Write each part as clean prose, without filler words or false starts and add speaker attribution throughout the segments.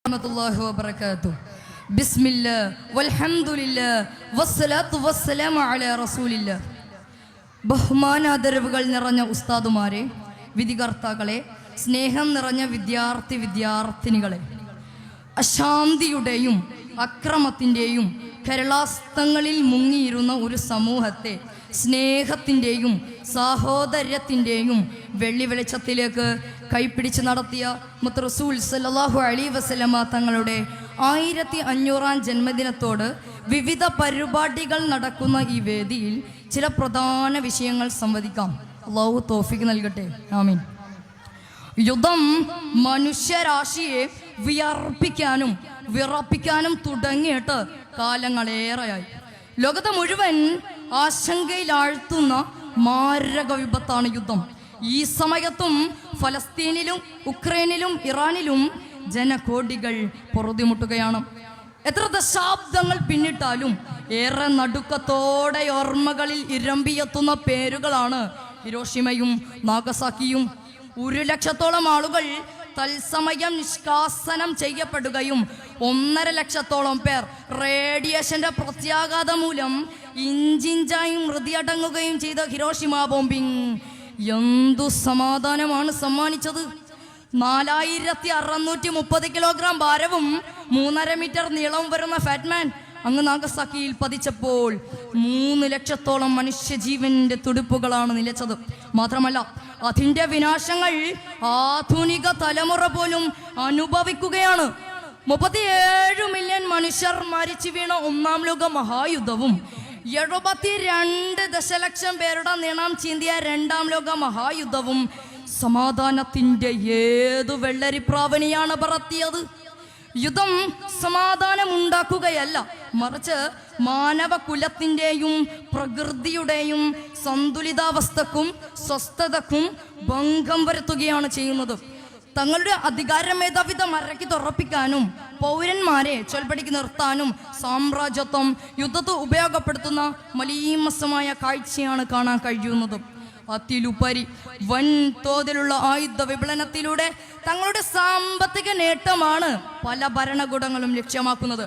Speaker 1: വറഹ്മത്തുള്ളാഹി വബറകാതുഹു. ബിസ്മില്ലാഹ് വൽഹംദുലില്ലാഹ് വസ്സലാത്തു വസ്സലാമു അലാ റസൂലില്ലാഹ്. ബഹുമാനാദരവുകൾ നിറഞ്ഞ ഉസ്താദുമാരെ, വിധികർത്താക്കളെ, സ്നേഹം നിറഞ്ഞ വിദ്യാർത്ഥിനികളെ, അശാന്തിയുടെയും അക്രമത്തിൻ്റെയും കരളാസ്തങ്ങളിൽ മുങ്ങിയിരുന്ന ഒരു സമൂഹത്തെ സ്നേഹത്തിൻ്റെയും സാഹോദര്യത്തിൻ്റെയും വെള്ളി വെളിച്ചത്തിലേക്ക് കൈപ്പിടിച്ച് നടത്തിയ മുത്ത് റസൂൽ സല്ലല്ലാഹു അലൈഹി വസല്ലമ തങ്ങളുടെ 1500-ാം ജന്മദിനത്തോട് വിവിധ പരിപാടികൾ നടക്കുന്ന ഈ വേദിയിൽ ചില പ്രധാന വിഷയങ്ങൾ സംവദിക്കാം. അല്ലാഹു തൗഫീഖ് നൽകട്ടെ, ആമീൻ. യുദ്ധം മനുഷ്യരാശിയെ വിയർപ്പിക്കാനും വിറപ്പിക്കാനും തുടങ്ങിയിട്ട് കാലങ്ങളേറെയായി. ലോകത്തെ മുഴുവൻ ആശങ്കയിലാഴ്ത്തുന്ന മാരക വിപത്താണ് യുദ്ധം. ഈ സമയത്തും ഫലസ്തീനിലും ഉക്രൈനിലും ഇറാനിലും ജനകോടികൾ പൊറുതിമുട്ടുകയാണ്. എത്ര ദശാബ്ദങ്ങൾ പിന്നിട്ടാലും ഏറെ നടുക്കത്തോടെ ഓർമ്മകളിൽ ഇരമ്പിയെത്തുന്ന പേരുകളാണ് ഹിരോഷിമയും നാഗസാക്കിയും. 1,00,000-ഓളം ആളുകൾ തത്സമയം നിഷ്കാസനം ചെയ്യപ്പെടുകയും 1.5 ലക്ഷത്തോളം പേർ റേഡിയേഷന്റെ പ്രത്യാഘാതം മൂലം ഇഞ്ചിഞ്ചായി മൃതിയടങ്ങുകയും ചെയ്ത ഹിരോഷിമ ബോംബിംഗ് എന്തു സമാധാനമാണ് സമ്മാനിച്ചത്. 4630 കിലോഗ്രാം ഭാരവും 3.5 മീറ്റർ നീളവും വരുന്ന ഫാറ്റ്മാൻ അങ്ങ് നാഗസാക്കിയിൽ പതിച്ചപ്പോൾ 3 ലക്ഷത്തോളം മനുഷ്യജീവന്റെ തുടിപ്പുകളാണ് നിലച്ചത്. മാത്രമല്ല, അതിന്റെ വിനാശങ്ങൾ ആധുനിക തലമുറ പോലും അനുഭവിക്കുകയാണ്. 37 മില്യൺ മനുഷ്യർ മരിച്ചു വീണ 1-ാം ലോക മഹായുദ്ധവും 72 ദശലക്ഷം പേരുടെ നിണം ചീന്തിയ 2-ാം ലോക മഹായുദ്ധവും സമാധാനത്തിന്റെ ഏതു വെള്ളരിപ്രാവണിയാണ് പറത്തിയത്. യുദ്ധം സമാധാനമുണ്ടാക്കുകയല്ല, മറിച്ച് മാനവകുലത്തിൻ്റെയും പ്രകൃതിയുടെയും സന്തുലിതാവസ്ഥക്കും സ്വസ്ഥതക്കും ഭംഗം വരുത്തുകയാണ് ചെയ്യുന്നത്. തങ്ങളുടെ അധികാര മേധാവിത്വം മരക്കി തുറപ്പിക്കാനും പൗരന്മാരെ ചൊൽപ്പടിക്ക് നിർത്താനും സാമ്രാജ്യത്വം യുദ്ധത്തെ ഉപയോഗപ്പെടുത്തുന്ന മലീമസമായ കാഴ്ചയാണ് കാണാൻ കഴിയുന്നത്. അതിലുപരി വൻതോതിലുള്ള ആയുധ വിപണനത്തിലൂടെ തങ്ങളുടെ സാമ്പത്തിക നേട്ടമാണ് പല ഭരണകൂടങ്ങളും ലക്ഷ്യമാക്കുന്നത്.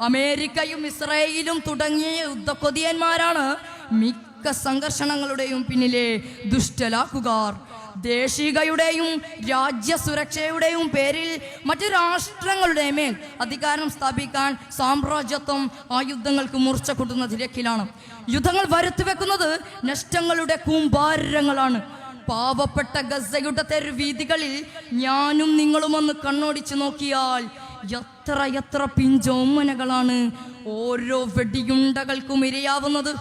Speaker 1: അമേരിക്കയും ഇസ്രായേലും തുടങ്ങിയ യുദ്ധക്കൊതിയന്മാരാണ് മിക്ക സംഘർഷങ്ങളുടെയും പിന്നിലെ ദുഷ്ടലാക്കുകാർ. ദേശീയതയുടെയും രാജ്യസുരക്ഷയുടെയും പേരിൽ മറ്റു രാഷ്ട്രങ്ങളുടെ മേൽ അധികാരം സ്ഥാപിക്കാൻ സാമ്രാജ്യത്വം ആ യുദ്ധങ്ങൾക്ക് മൂർച്ച കൂട്ടുന്ന തിരക്കിലാണ്. യുദ്ധങ്ങൾ വരുത്തിവെക്കുന്നത് നഷ്ടങ്ങളുടെ കൂമ്പാരങ്ങളാണ്. പാവപ്പെട്ട ഗസയുടെ തെരുവീഥികളിൽ ഞാനും നിങ്ങളുമൊന്ന് കണ്ണോടിച്ചു നോക്കിയാൽ എത്ര പിഞ്ചോമ്മനകളാണ് ഓരോ വെടിയുണ്ടകൾക്കും ഇരയാവുന്നത്.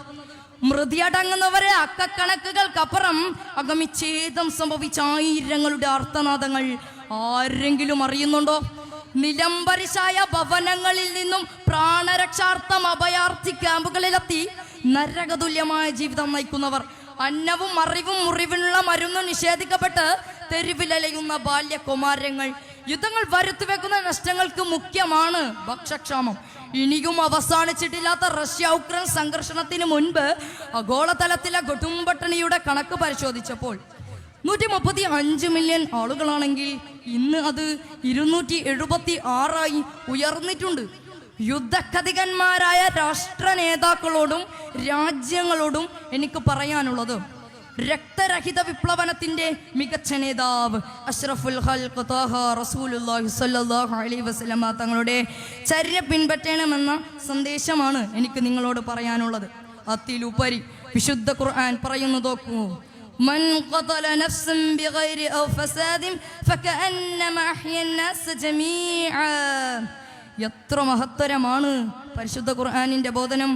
Speaker 1: മൃതിയടങ്ങുന്നവരെ അക്കക്കണക്കുകൾക്കപ്പുറം അഗമിച്ഛേദം സംഭവിച്ച ആയിരങ്ങളുടെ അർത്ഥനാദങ്ങൾ ആരെങ്കിലും അറിയുന്നുണ്ടോ? നിലംപരിശായ ഭവനങ്ങളിൽ നിന്നും പ്രാണരക്ഷാർത്ഥം അഭയാർത്ഥി ക്യാമ്പുകളിലെത്തി നരകതുല്യമായ ജീവിതം നയിക്കുന്നവർ, അന്നവും അറിവും മുറിവിനുള്ള മരുന്നും നിഷേധിക്കപ്പെട്ട് തെരുവിലലയുന്ന ബാല്യകുമാരങ്ങൾ. യുദ്ധങ്ങൾ വരുത്തിവെക്കുന്ന നഷ്ടങ്ങൾക്ക് മുഖ്യമാണ് ഭക്ഷ്യക്ഷാമം. ഇനിയും അവസാനിച്ചിട്ടില്ലാത്ത റഷ്യ ഉക്രൈൻ സംഘർഷണത്തിന് മുൻപ് ആഗോളതലത്തിലെ കൊടുംപട്ടിണിയുടെ കണക്ക് പരിശോധിച്ചപ്പോൾ 135 മില്യൺ ആളുകളാണെങ്കിൽ ഇന്ന് അത് 276 ഉയർന്നിട്ടുണ്ട്. യുദ്ധക്കധികന്മാരായ രാഷ്ട്ര നേതാക്കളോടും രാജ്യങ്ങളോടും എനിക്ക് പറയാനുള്ളത്, രക്തരഹിത വിപ്ലവനത്തിന്റെ മികച്ച നേതാവ് അഷ്റഫുൽ ഖൽഖ് ത്വാഹ റസൂലുള്ളാഹി സ്വല്ലല്ലാഹു അലൈഹി വസല്ലമ തങ്ങളുടെ ചര്യ പിൻപറ്റണമെന്ന സന്ദേശമാണ് എനിക്ക് നിങ്ങളോട് പറയാനുള്ളത്. അതിലുപരി വിശുദ്ധ ഖുർആൻ പറയുന്നു, നോക്കൂ, മൻ ഖതല നഫ്സൻ ബിഗൈരി ഔ ഫസാദിൻ ഫകഅന്നമ അഹ്യ അന്നാസ ജമീഅ. എത്ര മഹത്തരമാണ് പരിശുദ്ധ ഖുർആനിന്റെ ബോധനം.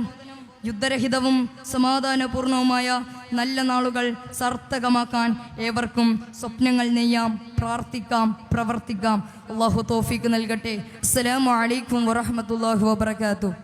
Speaker 1: യുദ്ധരഹിതവും സമാധാനപൂർണവുമായ നല്ല നാളുകൾ സാർത്ഥകമാക്കാൻ ഏവർക്കും സ്വപ്നങ്ങൾ നെയ്യാം, പ്രാർത്ഥിക്കാം, പ്രവർത്തിക്കാം. അല്ലാഹു തൗഫീഖ് നൽകട്ടെ. അസ്സലാമു അലൈക്കും വറഹ്മത്തുള്ളാഹി വബറകാതുഹു.